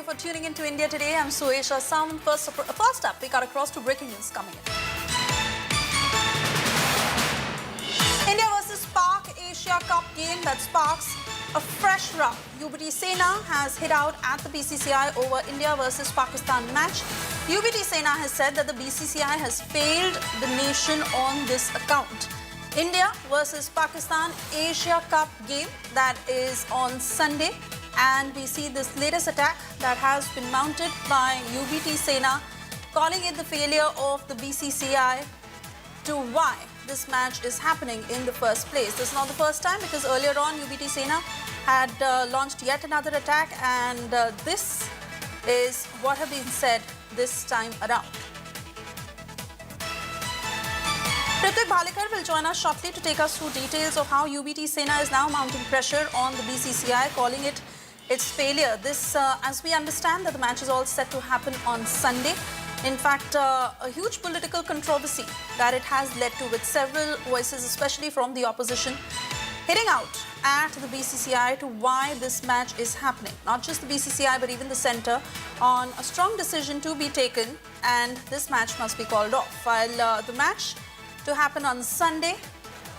you for tuning in to India Today. I'm Suesha Sam. First up, we got across to breaking news coming in. India versus Pak Asia Cup game that sparks a fresh rout. UBT Sena has hit out at the BCCI over India versus Pakistan match. UBT Sena has said that the BCCI has failed the nation on this account. India versus Pakistan Asia Cup game that is on Sunday, and we see this latest attack that has been mounted by UBT Sena, calling it the failure of the BCCI to why this match is happening in the first place. This is not the first time, because earlier on UBT Sena had launched yet another attack, and this is what have been said this time around. Ritwik Bhalekar will join us shortly to take us through details of how UBT Sena is now mounting pressure on the BCCI, calling it its failure. This, as we understand, that the match is all set to happen on Sunday. In fact, a huge political controversy that it has led to, with several voices, especially from the opposition, hitting out at the BCCI to why this match is happening. Not just the BCCI, but even the centre, on a strong decision to be taken, and this match must be called off. While the match to happen on Sunday,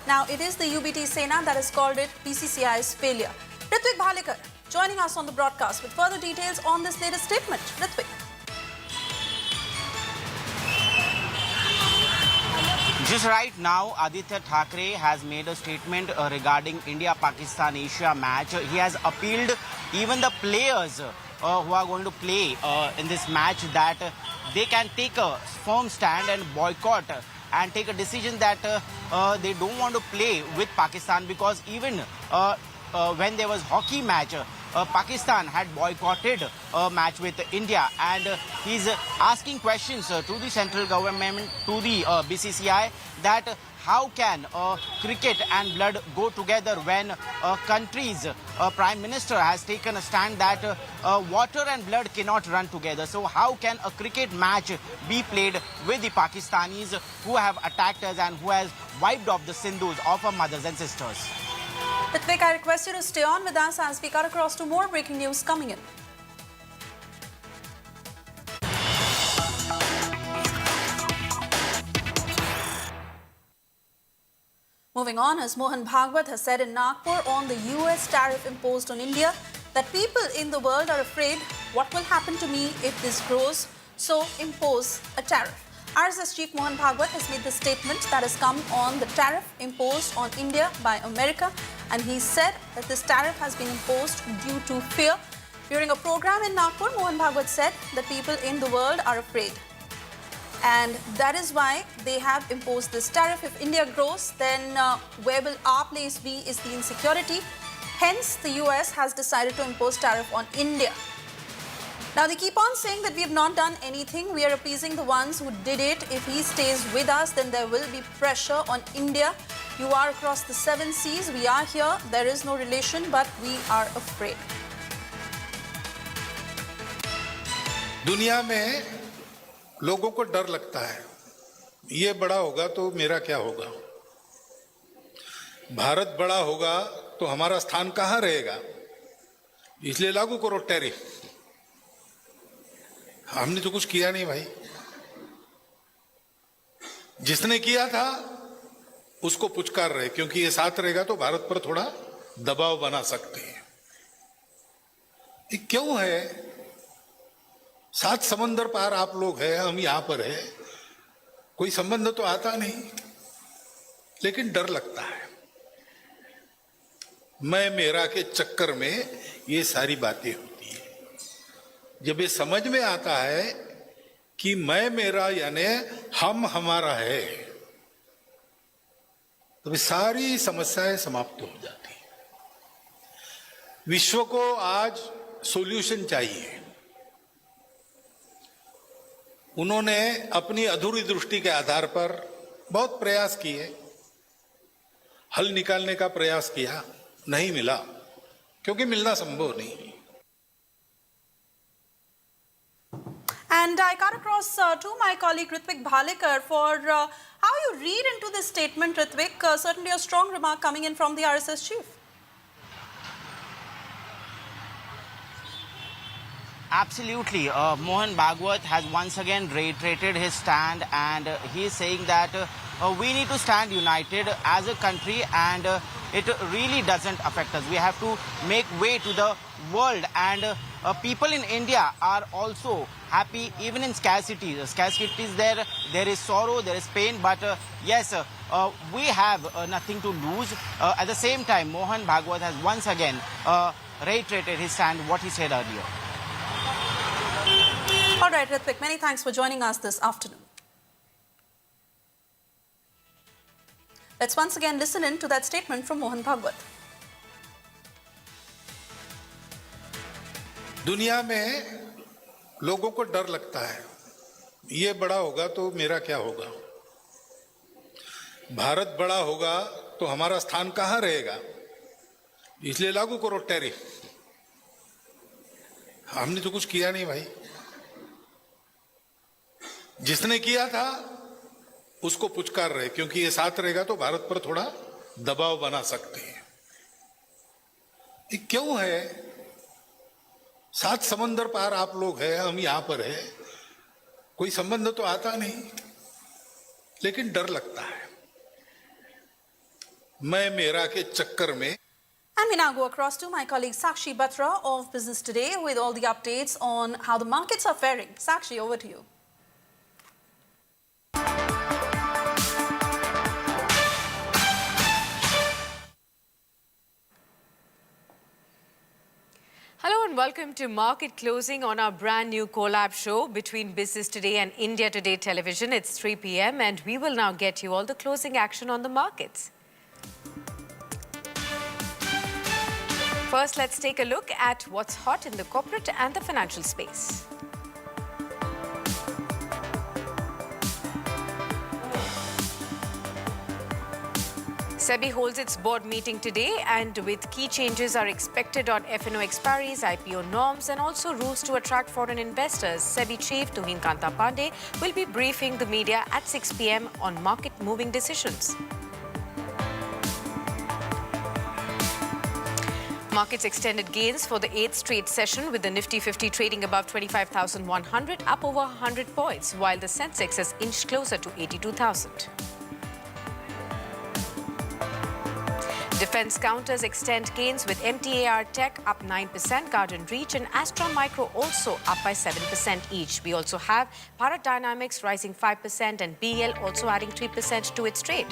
now it is the UBT Sena that has called it BCCI's failure. Ritwik Bhalekar joining us on the broadcast with further details on this latest statement. Ritwik. Just right now, Aditya Thackeray has made a statement regarding India-Pakistan Asia match. He has appealed even the players who are going to play in this match that they can take a firm stand and boycott and take a decision that they don't want to play with Pakistan, because even when there was hockey match, Pakistan had boycotted a match with India, and he's asking questions to the central government, to the BCCI, that how can cricket and blood go together when a country's prime minister has taken a stand that water and blood cannot run together. So how can a cricket match be played with the Pakistanis who have attacked us and who has wiped off the Sindhus of our mothers and sisters? Ritwik, I request you to stay on with us as we cut across to more breaking news coming in. Moving on, as Mohan Bhagwat has said in Nagpur on the US tariff imposed on India, that people in the world are afraid what will happen to me if this grows, so impose a tariff. RSS Chief Mohan Bhagwat has made the statement that has come on the tariff imposed on India by America, and he said that this tariff has been imposed due to fear. During a program in Nagpur, Mohan Bhagwat said that people in the world are afraid, and that is why they have imposed this tariff. If India grows, then where will our place be is the insecurity. Hence, the US has decided to impose tariff on India. Now, they keep on saying that we have not done anything. We are appeasing the ones who did it. If he stays with us, then there will be pressure on India. You are across the 7 seas. We are here. There is no relation, but we are afraid. दुनिया में लोगों को डर लगता है, ये बड़ा होगा तो मेरा क्या होगा, भारत बड़ा होगा तो हमारा स्थान कहाँ रहेगा, इसलिए लागू करो टैरिफ। हमने तो कुछ किया नहीं भाई, जिसने किया था उसको पुचकार रहे, क्योंकि ये साथ रहेगा तो भारत पर थोड़ा दबाव बना सकते हैं। ये क्यों है? 7 समंदर पार आप लोग हैं, हम यहां पर हैं, कोई संबंध तो आता नहीं, लेकिन डर लगता है। मैं मेरा के चक्कर में ये सारी बातें होती है। जब ये समझ में आता है कि मैं मेरा यानी हम हमारा है, तो ये सारी समस्याएं समाप्त हो जाती हैं। विश्व को आज सॉल्यूशन चाहिए। उन्होंने अपनी अधूरी दृष्टि के आधार पर बहुत प्रयास किए, हल निकालने का प्रयास किया, नहीं मिला, क्योंकि मिलना संभव नहीं। And I cut across to my colleague Ritwik Bhalekar for how you read into this statement, Ritwik. Certainly a strong remark coming in from the RSS chief. Absolutely. Mohan Bhagwat has once again reiterated his stand, and he is saying that we need to stand united as a country, and it really doesn't affect us. We have to make way to the world, and people in India are also happy even in scarcity. The scarcity is there is sorrow, there is pain, but yes, we have nothing to lose. At the same time, Mohan Bhagwat has once again reiterated his stand, what he said earlier. All right, Ritvik, many thanks for joining us this afternoon. Let's once again listen in to that statement from Mohan Bhagwat. दुनिया में लोगों को डर लगता है, ये बड़ा होगा तो मेरा क्या होगा, भारत बड़ा होगा तो हमारा स्थान कहाँ रहेगा, इसलिए लागू करो टैरिफ। हमने तो कुछ किया नहीं भाई, जिसने किया था उसको पुचकार रहे, क्योंकि ये साथ रहेगा तो भारत पर थोड़ा दबाव बना सकते हैं। ये क्यों है? सात समंदर पार आप लोग हैं, हम यहां पर हैं, कोई संबंध तो आता नहीं, लेकिन डर लगता है। मैं मेरा के चक्कर में। And we now go across to my colleague Sakshi Batra of Business Today with all the updates on how the markets are faring. Sakshi, over to you. Hello and welcome to Market Closing on our brand new collab show between Business Today and India Today Television. It's 3 p.m. and we will now get you all the closing action on the markets. First, let's take a look at what's hot in the corporate and the financial space. SEBI holds its board meeting today, and with key changes are expected on F&O expiries, IPO norms and also rules to attract foreign investors. SEBI Chief Tuhin Kanta Pandey will be briefing the media at 6 p.m. on market-moving decisions. Markets extended gains for the 8th straight session, with the Nifty 50 trading above 25,100, up over 100 points, while the Sensex has inched closer to 82,000. Defense counters extend gains, with MTAR Tech up 9%, Reach and Astra Micro also up by 7% each. We also have Bharat Dynamics rising 5% and BL also adding 3% to its trade.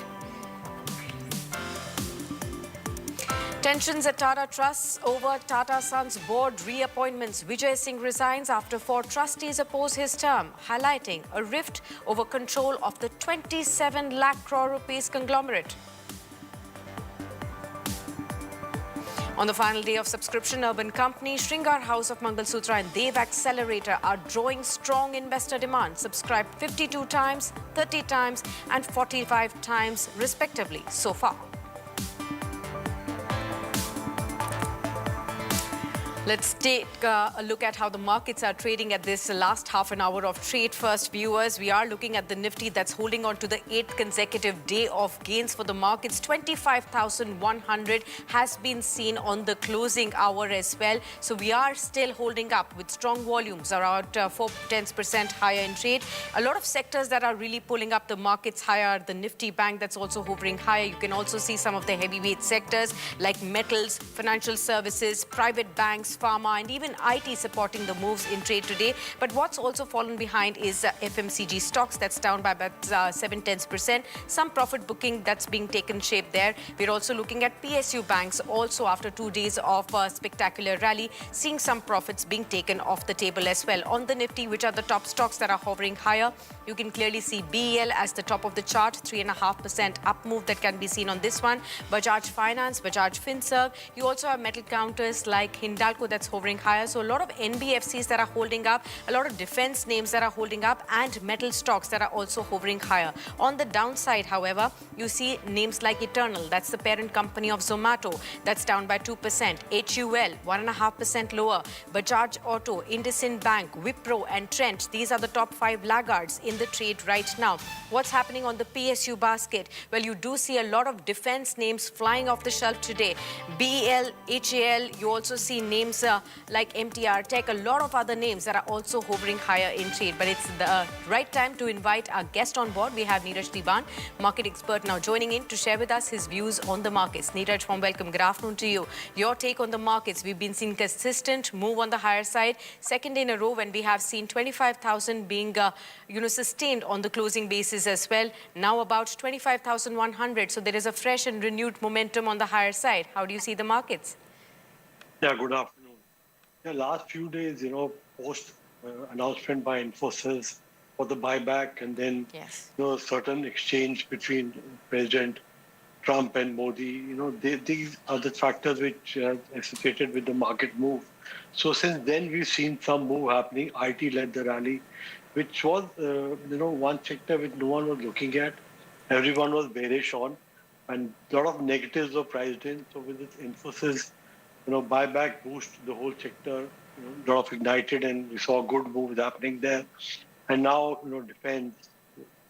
Tensions at Tata Trusts over Tata Sons board reappointments. Vijay Singh resigns after 4 trustees oppose his term, highlighting a rift over control of the 27 lakh crore rupees conglomerate. On the final day of subscription, urban company Shringar House of Mangalsutra and Dev Accelerator are drawing strong investor demand. Subscribed 52 times, 30 times and 45 times respectively so far. Let's take a look at how the markets are trading at this last half an hour of trade. First, viewers, we are looking at the Nifty that's holding on to the 8th consecutive day of gains for the markets. 25,100 has been seen on the closing hour as well. So we are still holding up with strong volumes, around 4-10% higher in trade. A lot of sectors that are really pulling up the markets higher. The Nifty Bank that's also hovering higher. You can also see some of the heavyweight sectors like metals, financial services, private banks, pharma and even IT supporting the moves in trade today. But what's also fallen behind is FMCG stocks. That's down by about 7-10%. Some profit booking that's being taken shape there. We're also looking at PSU banks also after 2 days of spectacular rally, seeing some profits being taken off the table as well. On the Nifty, which are the top stocks that are hovering higher, you can clearly see BEL as the top of the chart, 3.5% up move that can be seen on this one. Bajaj Finance, Bajaj Finserv. You also have metal counters like Hindalco that's hovering higher. So a lot of NBFCs that are holding up, a lot of defense names that are holding up and metal stocks that are also hovering higher. On the downside, however, you see names like Eternal, that's the parent company of Zomato, that's down by 2%. HUL, 1.5% lower. Bajaj Auto, IndusInd Bank, Wipro and Trent, these are the top 5 laggards in the trade right now. What's happening on the PSU basket? Well, you do see a lot of defense names flying off the shelf today. BEL, HAL, you also see names names like MTAR Tech, a lot of other names that are also hovering higher in trade. But it's the right time to invite our guest on board. We have Neeraj Tiban, market expert, now joining in to share with us his views on the markets. Neeraj, warm welcome. Good afternoon to you. Your take on the markets. We've been seeing consistent move on the higher side. Second day in a row when we have seen 25,000 being sustained on the closing basis as well. Now about 25,100. So there is a fresh and renewed momentum on the higher side. How do you see the markets? Yeah, good afternoon. The last few days, post announcement by Infosys for the buyback, and then Yes. certain exchange between President Trump and Modi. These are the factors which are associated with the market move. So since then, we've seen some move happening. IT led the rally, which was one sector which no one was looking at. Everyone was bearish on, and a lot of negatives were priced in. So with this Infosys buyback boost the whole sector, lot of ignited, and we saw good moves happening there. And now, defense,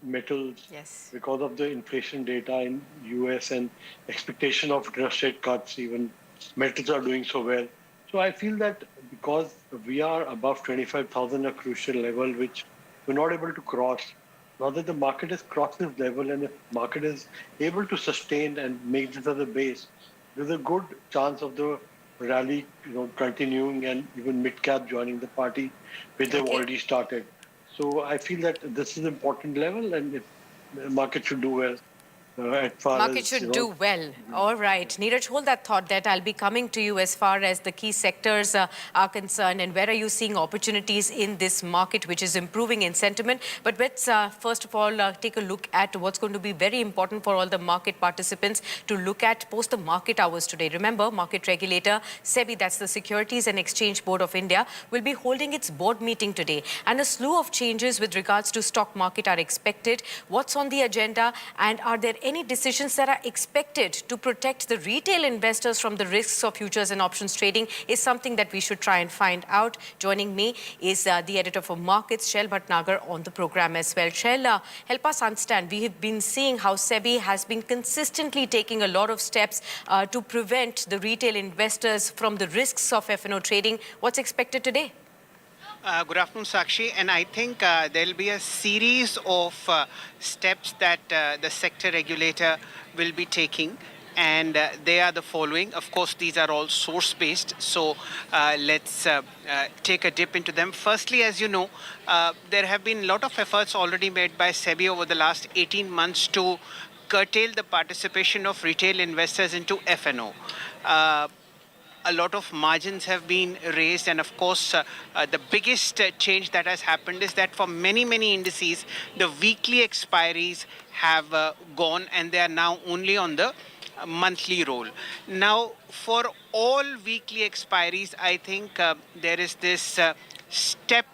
metals, Yes. because of the inflation data in US and expectation of interest rate cuts, even metals are doing so well. So I feel that because we are above 25,000, a crucial level, which we're not able to cross, now that the market has crossed this level, and if market is able to sustain and make this as a base, there's a good chance of the rally, continuing, and even mid-cap joining the party, which they've already started. So I feel that this is an important level, and the market should do well. Market should do well. All right. Neeraj, hold that thought that I'll be coming to you as far as the key sectors are concerned, and where are you seeing opportunities in this market which is improving in sentiment. But let's first of all take a look at what's going to be very important for all the market participants to look at post the market hours today. Remember, market regulator SEBI, that's the Securities and Exchange Board of India, will be holding its board meeting today, and a slew of changes with regards to stock market are expected. What's on the agenda, and are there any decisions that are expected to protect the retail investors from the risks of futures and options trading is something that we should try and find out. Joining me is the editor for markets, Shel Bhatnagar, on the program as well. Shel, help us understand. We have been seeing how SEBI has been consistently taking a lot of steps to prevent the retail investors from the risks of F&O trading. What's expected today? Good afternoon, Sakshi. And I think there'll be a series of steps that the sector regulator will be taking. And they are the following. Of course, these are all source-based. So let's take a dip into them. Firstly, as you know, there have been a lot of efforts already made by SEBI over the last 18 months to curtail the participation of retail investors into F&O. A lot of margins have been raised, and of course the biggest change that has happened is that for many indices the weekly expiries have gone, and they are now only on the monthly roll. Now for all weekly expiries, I think there is this step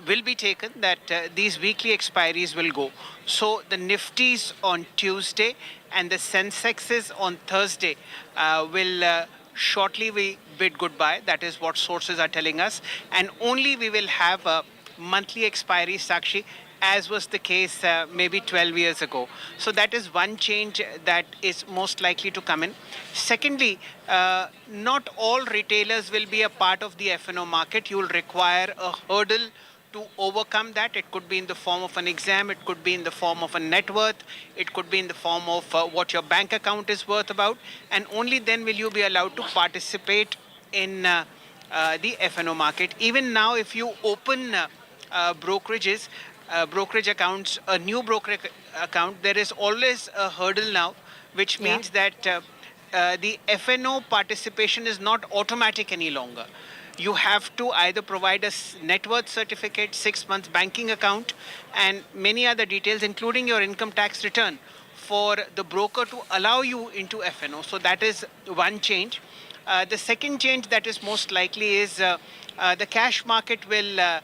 will be taken that these weekly expiries will go. So the Nifties on Tuesday and the Sensexes on Thursday will shortly we bid goodbye. That is what sources are telling us. And only we will have a monthly expiry, Sakshi, as was the case maybe 12 years ago. So that is one change that is most likely to come in. Secondly, not all retailers will be a part of the F&O market. You will require a hurdle to overcome that. It could be in the form of an exam, it could be in the form of a net worth, it could be in the form of what your bank account is worth about, and only then will you be allowed to participate in the F&O market. Even now, if you open brokerages, brokerage accounts, a new brokerage account, there is always a hurdle now, which means that the F&O participation is not automatic any longer. You have to either provide a net worth certificate, 6 months banking account, and many other details, including your income tax return, for the broker to allow you into F&O. So that is one change. The second change that is most likely is the cash market will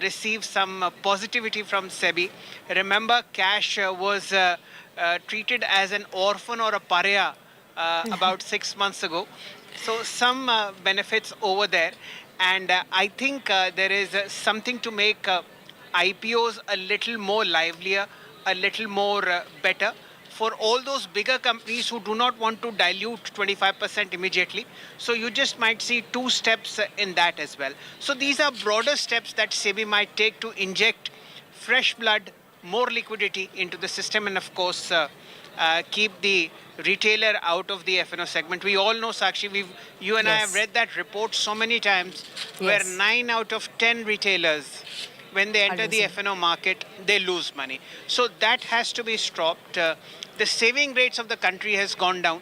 receive some positivity from SEBI. Remember, cash was treated as an orphan or a pariah about 6 months ago. So some benefits over there. And I think there is something to make IPOs a little more livelier, a little more better for all those bigger companies who do not want to dilute 25% immediately. So you just might see 2 steps in that as well. So these are broader steps that SEBI might take to inject fresh blood, more liquidity into the system, and of course keep the retailer out of the F&O segment. We all know, Sakshi, you and I have read that report so many times where 9 out of 10 retailers, when they enter the F&O market, they lose money. So that has to be stopped. The saving rates of the country has gone down.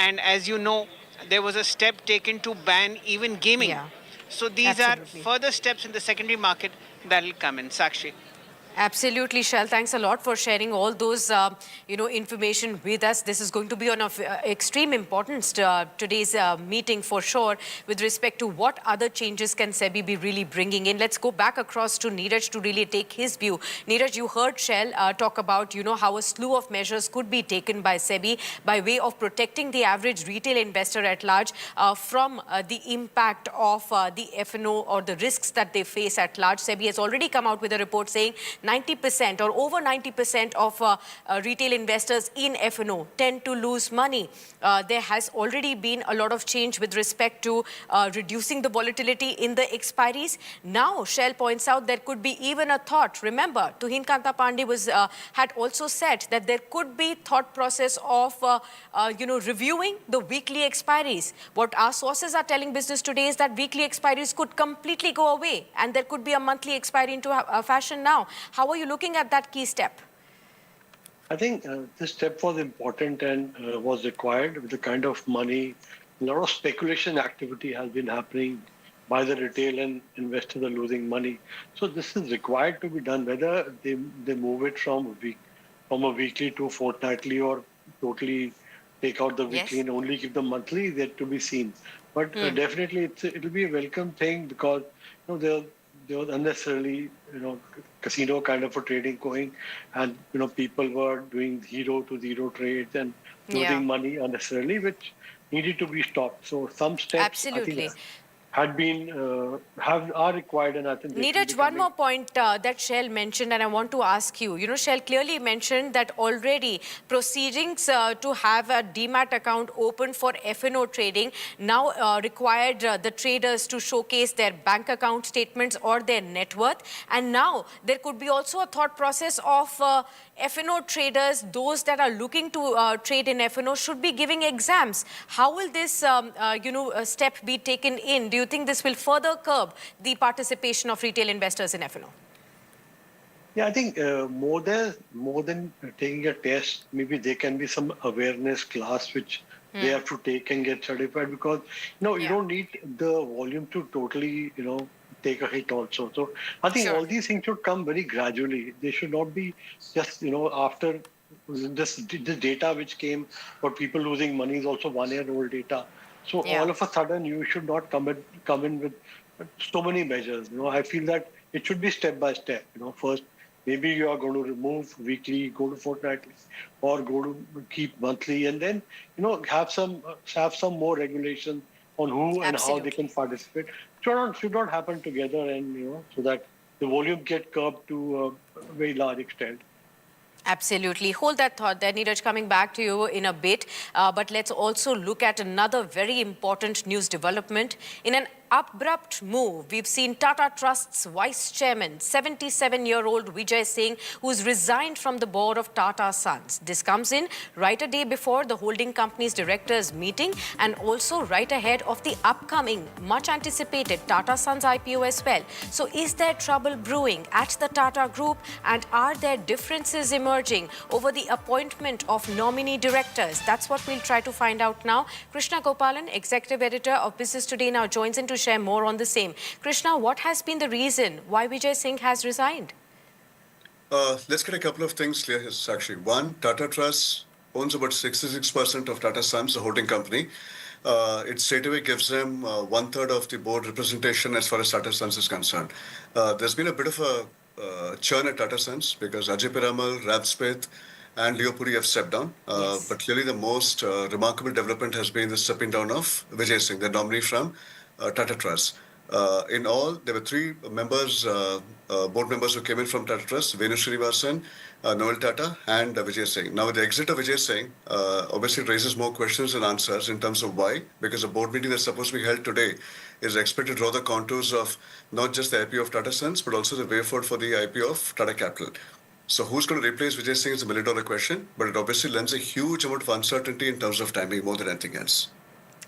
And as you know, there was a step taken to ban even gaming. So these are further steps in the secondary market that will come in. Sakshi. Absolutely, Shell. Thanks a lot for sharing all those, information with us. This is going to be of extreme importance to, today's meeting for sure with respect to what other changes can SEBI be really bringing in. Let's go back across to Neeraj to really take his view. Neeraj, you heard Shell talk about, how a slew of measures could be taken by SEBI by way of protecting the average retail investor at large from the impact of the F&O or the risks that they face at large. SEBI has already come out with a report saying 90% or over 90% of retail investors in F&O tend to lose money. There has already been a lot of change with respect to reducing the volatility in the expiries. Now, Shell points out there could be even a thought. Remember, Tuhin Kanta Pandey had also said that there could be thought process of, reviewing the weekly expiries. What our sources are telling Business Today is that weekly expiries could completely go away and there could be a monthly expiry into fashion now. How are you looking at that key step? I think this step was important and was required with the kind of money. A lot of speculation activity has been happening by the retail, and investors are losing money. So this is required to be done, whether they move it from a weekly to fortnightly or totally take out the weekly and only give the monthly, yet to be seen. But definitely it'll be a welcome thing because there was unnecessarily, casino kind of a trading going, and people were doing 0 to 0 trades and losing money unnecessarily, which needed to be stopped. So some steps I think are required, and I think Neeraj, one more point that Shell mentioned, and I want to ask you. Shell clearly mentioned that already proceedings to have a demat account open for F&O trading now required the traders to showcase their bank account statements or their net worth. And now there could be also a thought process of F&O traders, those that are looking to trade in F&O, should be giving exams. How will this, step be taken in? Do you think this will further curb the participation of retail investors in F&O? Yeah, I think more than taking a test, maybe there can be some awareness class which they have to take and get certified, because you don't need the volume to totally take a hit also. So I think all these things should come very gradually. They should not be just after this data which came for people losing money is also 1-year-old data. So all of a sudden you should not come in with so many measures. I feel that it should be step by step. First maybe you are going to remove weekly, go to fortnightly, or go to keep monthly, and then have some more regulation on who and how they can participate. Should not happen together, and so that the volume get curbed to a very large extent. Absolutely. Hold that thought there, Neeraj, coming back to you in a bit. But let's also look at another very important news development. In an abrupt move, we've seen Tata Trust's vice chairman, 77-year-old Vijay Singh, who's resigned from the board of Tata Sons. This comes in right a day before the holding company's directors meeting and also right ahead of the upcoming, much anticipated Tata Sons IPO as well. So is there trouble brewing at the Tata Group, and are there differences emerging over the appointment of nominee directors? That's what we'll try to find out now. Krishna Gopalan, executive editor of Business Today, now joins in to share more on the same. Krishna, what has been the reason why Vijay Singh has resigned? Let's get a couple of things clear here, Sakshi. One, Tata Trust owns about 66% of Tata Sons, the holding company. It straightaway gives them 1/3 of the board representation as far as Tata Sons is concerned. There's been a bit of a churn at Tata Sons because Ajay Piramal, Rab Smith, and Leo Puri have stepped down. But clearly the most remarkable development has been the stepping down of Vijay Singh, the nominee from Tata Trust. In all, there were three members, board members who came in from Tata Trust: Venu Srinivasan, Noel Tata, and Vijay Singh. Now, with the exit of Vijay Singh, obviously it raises more questions and answers in terms of why, because a board meeting that's supposed to be held today is expected to draw the contours of not just the IPO of Tata Sons, but also the way forward for the IPO of Tata Capital. So who's going to replace Vijay Singh is a million-dollar question, but it obviously lends a huge amount of uncertainty in terms of timing more than anything else.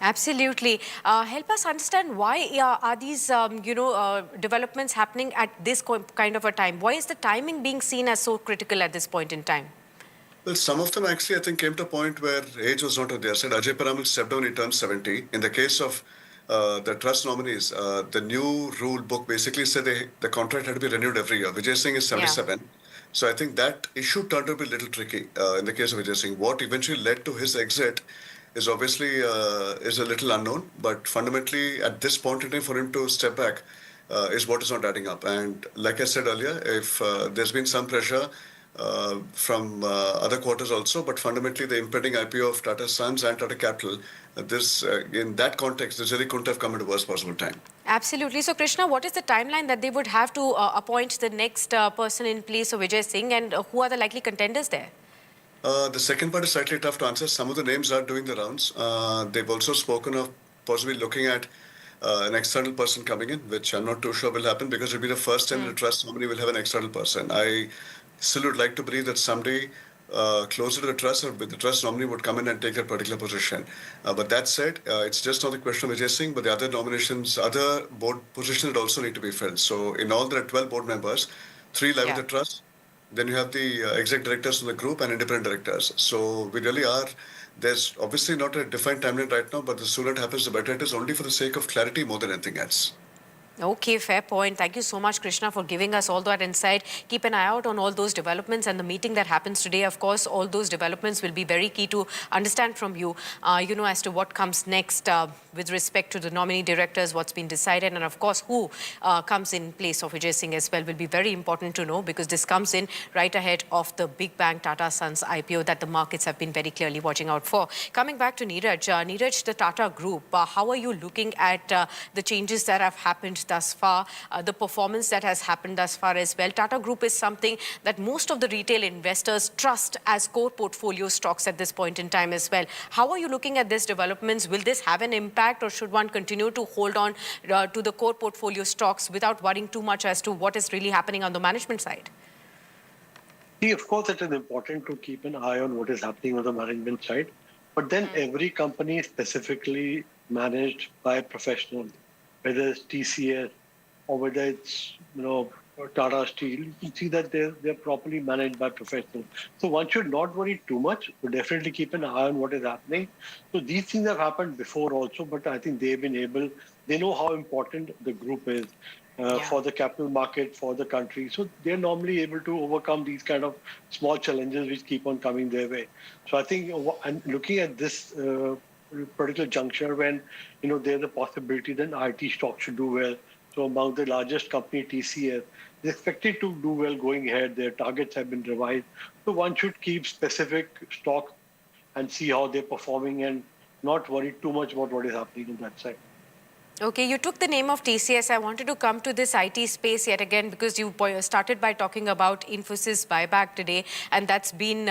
Absolutely. Help us understand why are these, developments happening at this kind of a time? Why is the timing being seen as so critical at this point in time? Well, some of them actually, I think, came to a point where age was not on their side. Ajay Paramil stepped down, he turned 70. In the case of the trust nominees, the new rule book basically said the contract had to be renewed every year. Vijay Singh is 77. Yeah. So I think that issue turned out to be a little tricky in the case of Vijay Singh. What eventually led to his exit is obviously is a little unknown, but fundamentally at this point in time for him to step back is what is not adding up. And like I said earlier, if there's been some pressure from other quarters also, but fundamentally the impending IPO of Tata Sons and Tata Capital, this in that context, this really couldn't have come at a worst possible time. Absolutely. So, Krishna, what is the timeline that they would have to appoint the next person in place of Vijay Singh, and who are the likely contenders there? The second part is slightly tough to answer. Some of the names are doing the rounds. They've also spoken of possibly looking at an external person coming in, which I'm not too sure will happen because it'll be the first time the trust nominee will have an external person. I still would like to believe that somebody closer to the trust or with the trust nominee would come in and take that particular position. But that said, it's just not a question of Vijay Singh, but the other nominations, other board positions that also need to be filled. So in all, there are 12 board members, 3 lie with the trust. Then you have the exec directors of the group and independent directors. So we really are, there's obviously not a defined timeline right now, but the sooner it happens, the better it is, only for the sake of clarity more than anything else. Okay, fair point. Thank you so much, Krishna, for giving us all that insight. Keep an eye out on all those developments and the meeting that happens today. Of course, all those developments will be very key to understand from you, as to what comes next with respect to the nominee directors, what's been decided, and of course, who comes in place of Vijay Singh as well will be very important to know because this comes in right ahead of the big bank Tata Sons IPO that the markets have been very clearly watching out for. Coming back to Neeraj, Neeraj, the Tata Group, how are you looking at the changes that have happened thus far, the performance that has happened thus far as well? Tata Group is something that most of the retail investors trust as core portfolio stocks at this point in time as well. How are you looking at these developments? Will this have an impact or should one continue to hold on to the core portfolio stocks without worrying too much as to what is really happening on the management side? See, of course, it is important to keep an eye on what is happening on the management side. But then every company is specifically managed by a professional, whether it's TCS or whether it's Tata Steel. You can see that they're properly managed by professionals. So one should not worry too much, but definitely keep an eye on what is happening. So these things have happened before also, but I think they've been able, they know how important the group is for the capital market, for the country. So they're normally able to overcome these kind of small challenges which keep on coming their way. So I think, and looking at this particular juncture when, there's a possibility that IT stocks should do well. So among the largest company, TCS, is expected to do well going ahead. Their targets have been revised. So one should keep specific stocks and see how they're performing and not worry too much about what is happening on that side. Okay, you took the name of TCS. I wanted to come to this IT space yet again because you started by talking about Infosys buyback today, and that's been,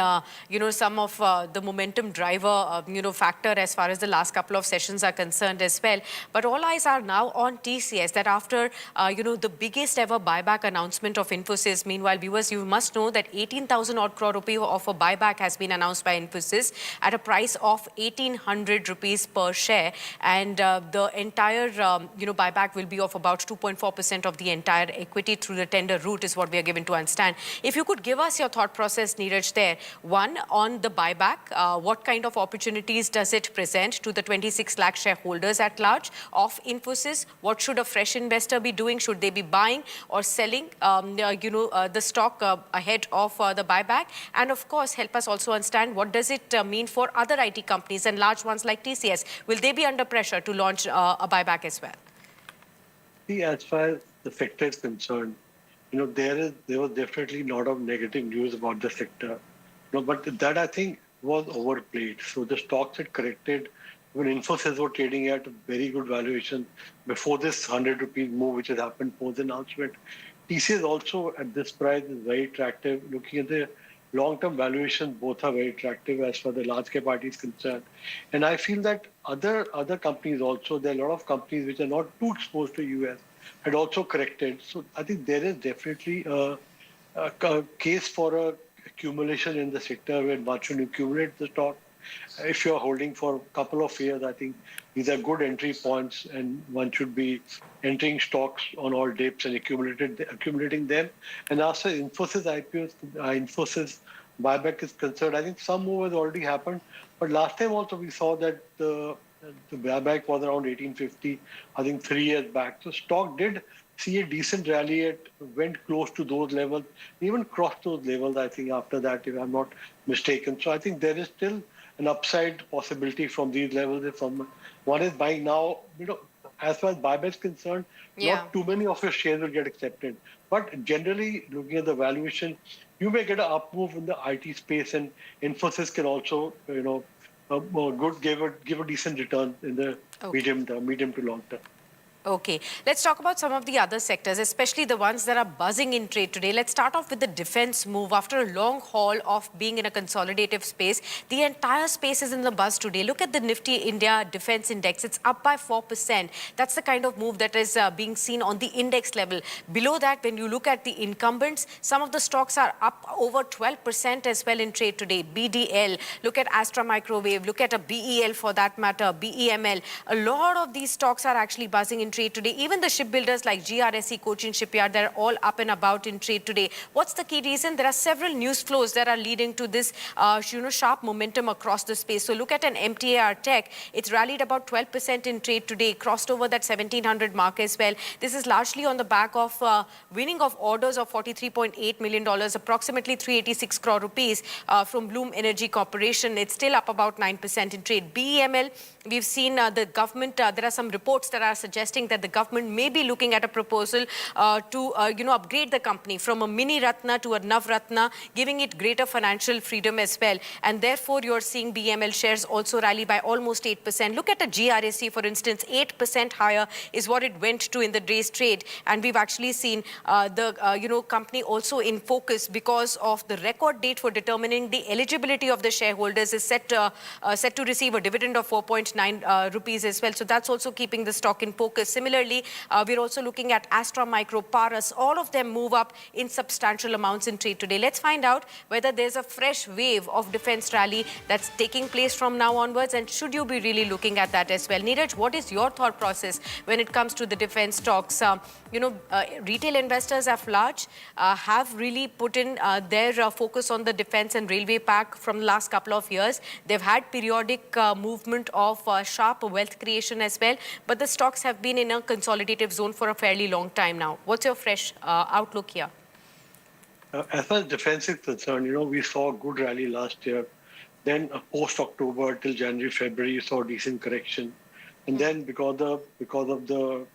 some of the momentum driver, factor as far as the last couple of sessions are concerned as well. But all eyes are now on TCS, that after, the biggest ever buyback announcement of Infosys. Meanwhile, viewers, you must know that 18,000 odd crore rupee of a buyback has been announced by Infosys at a price of 1,800 rupees per share, and the entire buyback will be of about 2.4% of the entire equity through the tender route is what we are given to understand. If you could give us your thought process, Neeraj, there. One, on the buyback, what kind of opportunities does it present to the 26 lakh shareholders at large of Infosys? What should a fresh investor be doing? Should they be buying or selling, the stock ahead of the buyback? And of course, help us also understand what does it mean for other IT companies and large ones like TCS? Will they be under pressure to launch a buyback as well? See, as far as the sector is concerned, there was definitely a lot of negative news about the sector. But that I think was overplayed. So the stocks had corrected When Infosys were trading at a very good valuation before this 100 rupees move, which has happened post announcement. TCS also at this price is very attractive. Looking at the long-term valuation, both are very attractive as far as the large cap party is concerned. And I feel that other companies also, there are a lot of companies which are not too exposed to US had also corrected. So I think there is definitely a case for a accumulation in the sector where one should accumulate the stock. If you're holding for a couple of years, I think these are good entry points, and one should be entering stocks on all dips and accumulating them. And as far as Infosys IPOs, Infosys buyback is concerned, I think some move has already happened. But last time also we saw that the buyback was around 1850, I think 3 years back. So stock did see a decent rally. It went close to those levels, even crossed those levels, I think, after that, if I'm not mistaken. So I think there is still an upside possibility from these levels. If one is buying now, as far as buyback is concerned, not too many of your shares will get accepted. But generally, looking at the valuation, you may get an up move in the IT space, and Infosys can also, give a decent return in the medium to long term. Okay, let's talk about some of the other sectors, especially the ones that are buzzing in trade today. Let's start off with the defense move. After a long haul of being in a consolidative space, the entire space is in the buzz today. Look at the Nifty India Defense Index. It's up by 4%. That's the kind of move that is being seen on the index level. Below that, when you look at the incumbents, some of the stocks are up over 12% as well in trade today. BDL, look at Astra Microwave, look at a BEL for that matter, BEML. A lot of these stocks are actually buzzing in trade today. Even the shipbuilders like GRSE, Cochin Shipyard, they're all up and about in trade today. What's the key reason? There are several news flows that are leading to this sharp momentum across the space. So look at an MTAR Tech. It's rallied about 12% in trade today, crossed over that 1700 mark as well. This is largely on the back of winning of orders of $43.8 million, approximately 386 crore rupees from Bloom Energy Corporation. It's still up about 9% in trade. BEML, we've seen the government, there are some reports that are suggesting that the government may be looking at a proposal to upgrade the company from a mini Ratna to a Nav Ratna, giving it greater financial freedom as well. And therefore, you're seeing BML shares also rally by almost 8%. Look at a GRSE, for instance, 8% higher is what it went to in the day's trade. And we've actually seen the company also in focus because of the record date for determining the eligibility of the shareholders is set to receive a dividend of 4.9 rupees as well. So that's also keeping the stock in focus. Similarly, we're also looking at Astra Micro, Paras. All of them move up in substantial amounts in trade today. Let's find out whether there's a fresh wave of defense rally that's taking place from now onwards, and should you be really looking at that as well? Neeraj, what is your thought process when it comes to the defense stocks? Retail investors at large have really put in their focus on the defense and railway pack from the last couple of years. They've had periodic movement of sharp wealth creation as well, but the stocks have been in a consolidative zone for a fairly long time now. What's your fresh outlook here? As far as defense is concerned, we saw a good rally last year. Then post-October till January, February, you saw a decent correction. And then because of the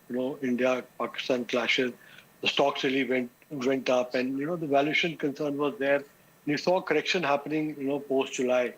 India-Pakistan clashes, the stocks really went up, and the valuation concern was there. You saw a correction happening, post-July.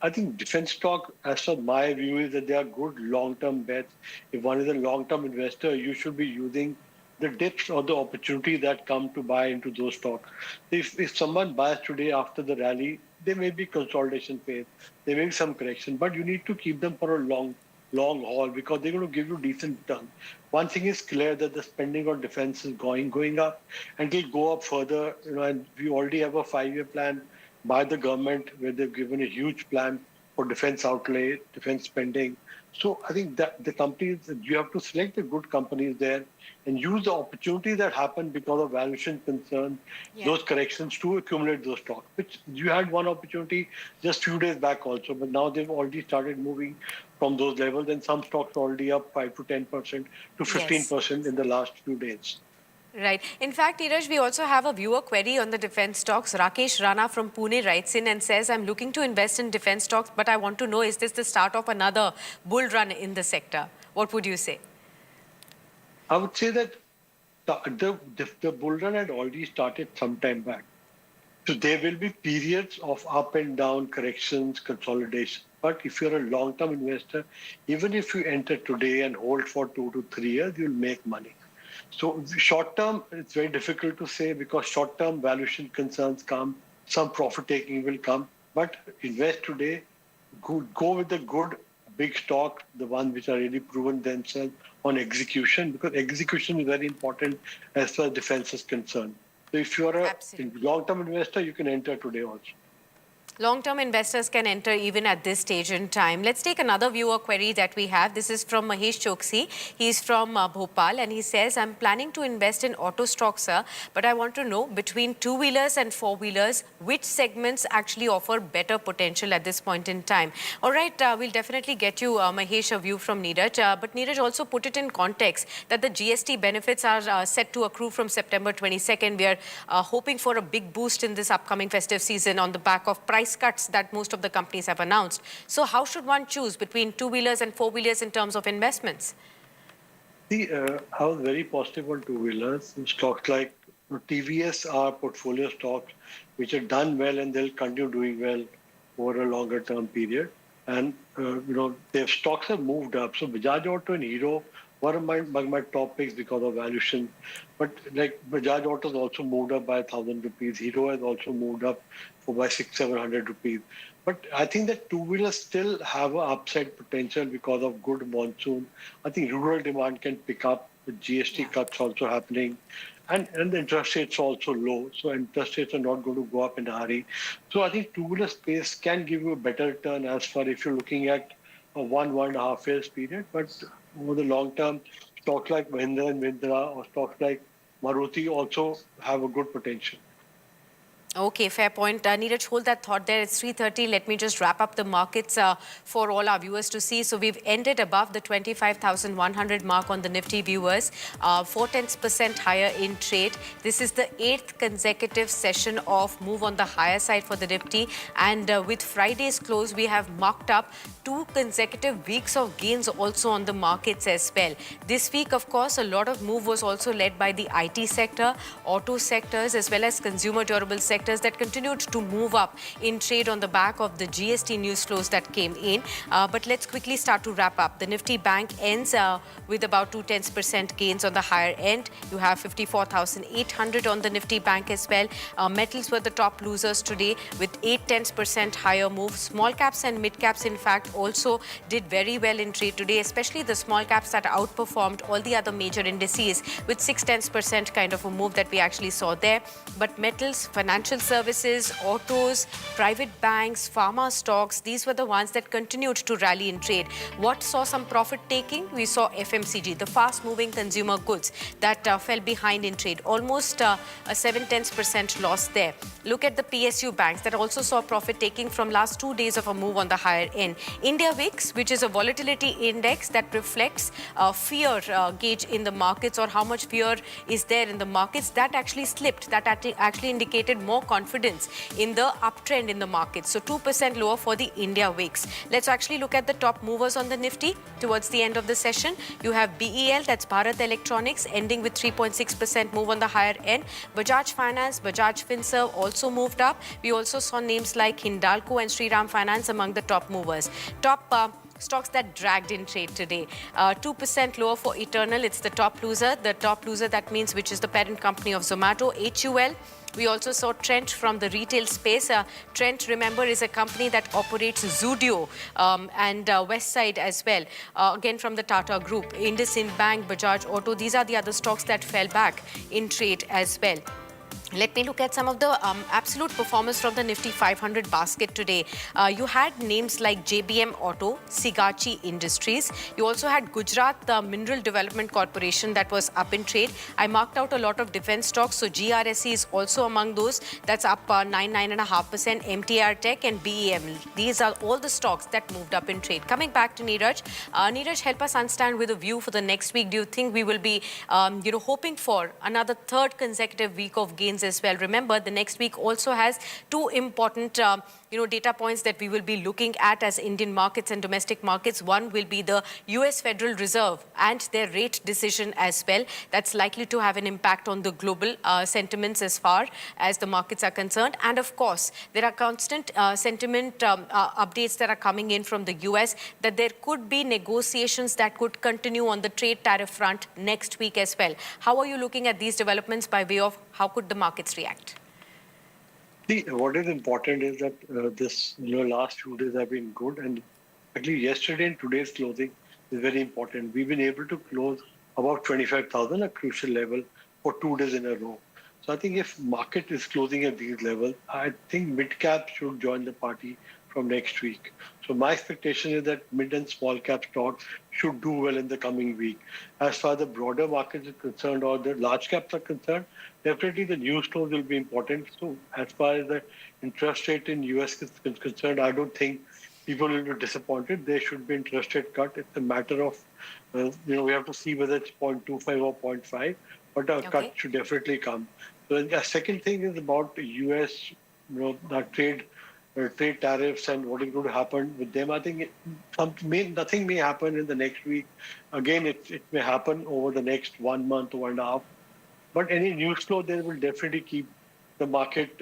I think defense stock, as per my view, is that they are good long-term bets. If one is a long-term investor, you should be using the dips or the opportunity that come to buy into those stocks. If someone buys today after the rally, there may be consolidation phase, there may be some correction, but you need to keep them for a long haul because they're going to give you decent return. One thing is clear that the spending on defense is going up and will go up further. And we already have a 5-year plan by the government where they've given a huge plan for defense outlay, defense spending. So I think that the companies, you have to select the good companies there and use the opportunities that happen because of valuation concern, those corrections to accumulate those stocks, which you had one opportunity just few days back also, but now they've already started moving from those levels, and some stocks are already up 5 to 10% to 15% in the last few days. Right. In fact, Neeraj, we also have a viewer query on the defense stocks. Rakesh Rana from Pune writes in and says, I'm looking to invest in defense stocks, but I want to know, is this the start of another bull run in the sector? What would you say? I would say that the bull run had already started some time back. So there will be periods of up and down corrections, consolidation. But if you're a long-term investor, even if you enter today and hold for 2 to 3 years, you'll make money. So short-term, it's very difficult to say because short-term valuation concerns come, some profit-taking will come. But invest today, go with the good big stock, the ones which are really proven themselves on execution, because execution is very important as far as defense is concerned. So if you're a long-term investor, you can enter today also. Long-term investors can enter even at this stage in time. Let's take another viewer query that we have. This is from Mahesh Choksi. He's from Bhopal and he says, I'm planning to invest in auto stocks, sir, but I want to know between two-wheelers and four-wheelers, which segments actually offer better potential at this point in time. All right, we'll definitely get you, Mahesh, a view from Neeraj. But Neeraj also put it in context that the GST benefits are set to accrue from September 22nd. We are hoping for a big boost in this upcoming festive season on the back of price cuts that most of the companies have announced. So how should one choose between two-wheelers and four-wheelers in terms of investments? See, I was very positive on two-wheelers. Stocks like TVS are portfolio stocks which have done well and they'll continue doing well over a longer term period. And, their stocks have moved up. So Bajaj Auto and Hero were among my top picks because of valuation. But like Bajaj Auto has also moved up by 1,000 rupees. Hero has also moved up by 600-700 rupees. But I think that two-wheelers still have an upside potential because of good monsoon. I think rural demand can pick up with GST cuts also happening. And the interest rates are also low. So interest rates are not going to go up in a hurry. So I think two-wheeler space can give you a better return as far if you're looking at a 1.5 years period. But over the long term, stocks like Mahindra and Mahindra or stocks like Maruti also have a good potential. Okay, fair point. Neeraj, hold that thought there. It's 3:30. Let me just wrap up the markets for all our viewers to see. So we've ended above the 25,100 mark on the Nifty viewers, 0.4% higher in trade. This is the 8th consecutive session of move on the higher side for the Nifty. And with Friday's close, we have marked up 2 consecutive weeks of gains also on the markets as well. This week, of course, a lot of move was also led by the IT sector, auto sectors, as well as consumer durable sectors that continued to move up in trade on the back of the GST news flows that came in. But let's quickly start to wrap up. The Nifty Bank ends with about 0.2% gains on the higher end. You have 54,800 on the Nifty Bank as well. Metals were the top losers today with 0.8% higher move. Small caps and mid caps, in fact, also did very well in trade today, especially the small caps that outperformed all the other major indices with 6-10% kind of a move that we actually saw there. But metals, financial services, autos, private banks, pharma stocks, these were the ones that continued to rally in trade. What saw some profit taking? We saw FMCG, the fast-moving consumer goods that fell behind in trade, almost a 7-10% loss there. Look at the PSU banks that also saw profit taking from last 2 days of a move on the higher end. India VIX, which is a volatility index that reflects fear gauge in the markets or how much fear is there in the markets, that actually slipped. That actually indicated more confidence in the uptrend in the market. So 2% lower for the India VIX. Let's actually look at the top movers on the Nifty towards the end of the session. You have BEL, that's Bharat Electronics, ending with 3.6% move on the higher end. Bajaj Finance, Bajaj Finserv also moved up. We also saw names like Hindalco and Shriram Finance among the top movers. Top stocks that dragged in trade today. 2% lower for Eternal. It's the top loser. The top loser, that means, which is the parent company of Zomato. HUL. We also saw Trent from the retail space. Trent, remember, is a company that operates Zudio and Westside as well. Again, from the Tata Group. IndusInd Bank, Bajaj Auto. These are the other stocks that fell back in trade as well. Let me look at some of the absolute performance from the Nifty 500 basket today. You had names like JBM Auto, Sigachi Industries. You also had Gujarat Mineral Development Corporation that was up in trade. I marked out a lot of defense stocks. So GRSE is also among those. That's up 9.5%. MTAR Tech and BEM. These are all the stocks that moved up in trade. Coming back to Neeraj. Neeraj, help us understand with a view for the next week. Do you think we will be hoping for another third consecutive week of gains as well? Remember, the next week also has 2 important data points that we will be looking at as Indian markets and domestic markets. One will be the US Federal Reserve and their rate decision as well. That's likely to have an impact on the global sentiments as far as the markets are concerned. And of course, there are constant sentiment updates that are coming in from the US that there could be negotiations that could continue on the trade tariff front next week as well. How are you looking at these developments by way of how could the markets react? See, what is important is that this last few days have been good, and actually yesterday and today's closing is very important. We've been able to close about 25,000, a crucial level, for 2 days in a row. So I think if market is closing at these levels, I think mid cap should join the party from next week. So my expectation is that mid and small cap stocks should do well in the coming week. As far as the broader market is concerned or the large caps are concerned, definitely the news flows will be important. So as far as the interest rate in US is concerned, I don't think people will be disappointed. There should be interest rate cut. It's a matter of, we have to see whether it's 0.25 or 0.5, but a cut should definitely come. So the second thing is about the US, the trade tariffs and what is going to happen with them. I think nothing may happen in the next week. Again, it may happen over the next 1 month or 1.5. But any news flow there will definitely keep the market,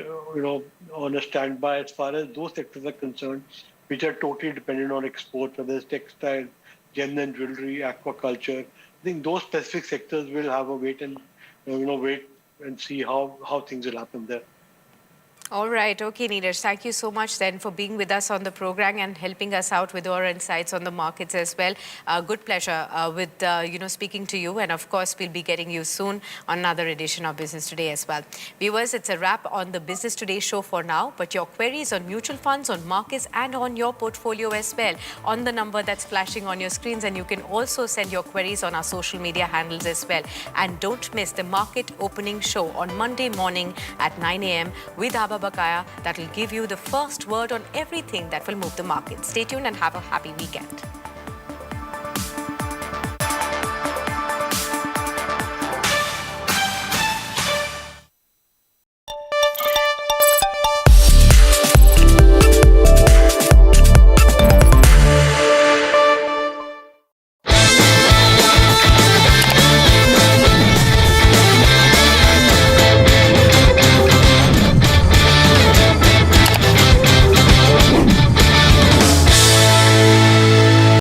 on a standby as far as those sectors are concerned, which are totally dependent on exports, whether it's textile, gem and jewelry, aquaculture. I think those specific sectors will have a wait and see how things will happen there. All right. Okay, Neeraj. Thank you so much then for being with us on the program and helping us out with your insights on the markets as well. Good pleasure with, speaking to you. And of course, we'll be getting you soon on another edition of Business Today as well. Viewers, it's a wrap on the Business Today show for now. But your queries on mutual funds, on markets and on your portfolio as well on the number that's flashing on your screens. And you can also send your queries on our social media handles as well. And don't miss the market opening show on Monday morning at 9 a.m. with Abba Bakaya that will give you the first word on everything that will move the market. Stay tuned and have a happy weekend.